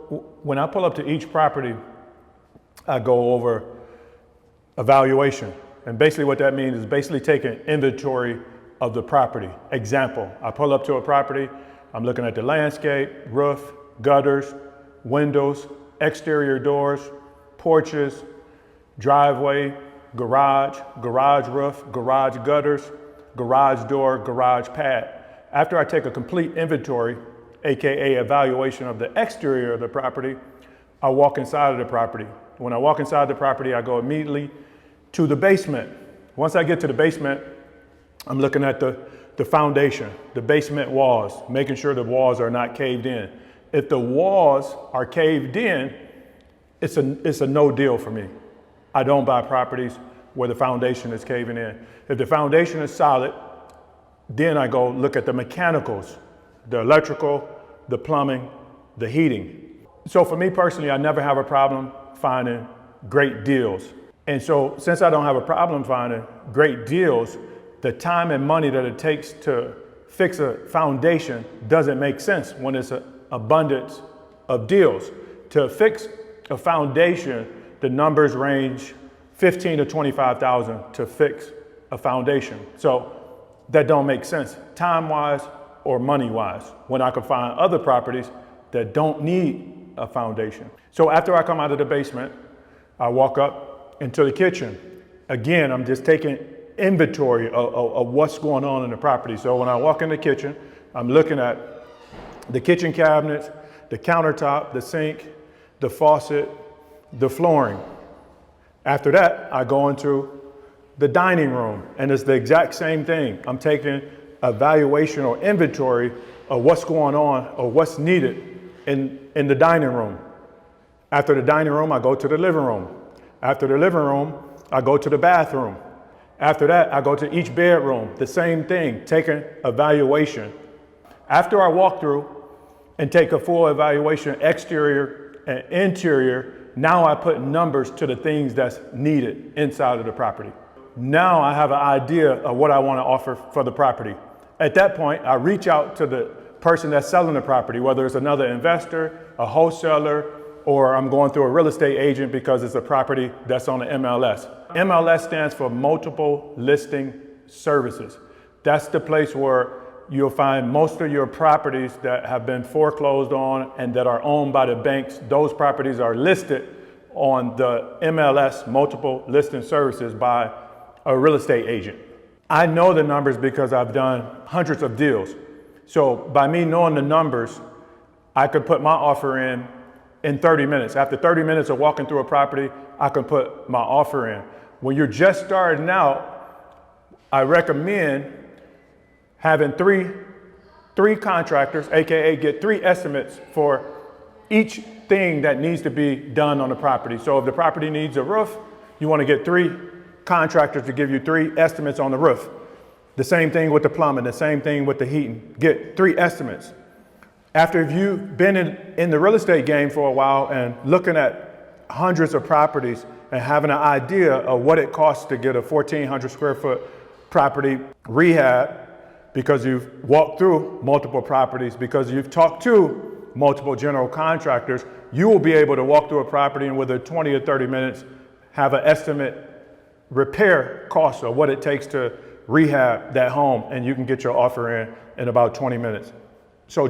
when I pull up to each property, I go over evaluation. And basically what that means is basically taking inventory of the property. Example, I pull up to a property, I'm looking at the landscape, roof, gutters, windows, exterior doors, porches, driveway, garage, garage roof, garage gutters, garage door, garage pad. After I take a complete inventory, AKA evaluation of the exterior of the property, I walk inside of the property. When I walk inside the property, I go immediately to the basement. Once I get to the basement, I'm looking at the foundation, the basement walls, making sure the walls are not caved in. If the walls are caved in, it's a no deal for me. I don't buy properties where the foundation is caving in. If the foundation is solid, then I go look at the mechanicals, the electrical, the plumbing, the heating. So for me personally, I never have a problem finding great deals. And so since I don't have a problem finding great deals, the time and money that it takes to fix a foundation doesn't make sense when it's an abundance of deals. To fix a foundation, the numbers range 15 to 25,000 to fix a foundation. So that don't make sense time-wise or money-wise when I could find other properties that don't need a foundation. So after I come out of the basement, I walk up into the kitchen. Again, I'm just taking inventory of what's going on in the property. So when I walk in the kitchen, I'm looking at the kitchen cabinets, the countertop, the sink, the faucet, the flooring. After that, I go into the dining room, and it's the exact same thing. I'm taking evaluation or inventory of what's going on or what's needed in the dining room. After the dining room, I go to the living room. After the living room, I go to the bathroom. After that, I go to each bedroom. The same thing, taking evaluation. After I walk through and take a full evaluation, exterior and interior, now I put numbers to the things that's needed inside of the property. Now I have an idea of what I want to offer for the property. At that point, I reach out to the person that's selling the property, whether it's another investor, a wholesaler, or I'm going through a real estate agent because it's a property that's on the MLS. MLS stands for Multiple Listing Services. That's the place where you'll find most of your properties that have been foreclosed on and that are owned by the banks. Those properties are listed on the MLS, Multiple Listing Services, by a real estate agent. I know the numbers because I've done hundreds of deals. So by me knowing the numbers, I could put my offer in 30 minutes. After 30 minutes of walking through a property, I can put my offer in. When you're just starting out, I recommend having three contractors, AKA get 3 estimates for each thing that needs to be done on the property. So if the property needs a roof, you want to get 3 contractors to give you 3 estimates on the roof. The same thing with the plumbing, the same thing with the heating. Get 3 estimates. After you've been in the real estate game for a while and looking at hundreds of properties and having an idea of what it costs to get a 1,400 square foot property rehab, because you've walked through multiple properties, because you've talked to multiple general contractors, you will be able to walk through a property and within 20 or 30 minutes have an estimate repair cost of what it takes to rehab that home, and you can get your offer in about 20 minutes. So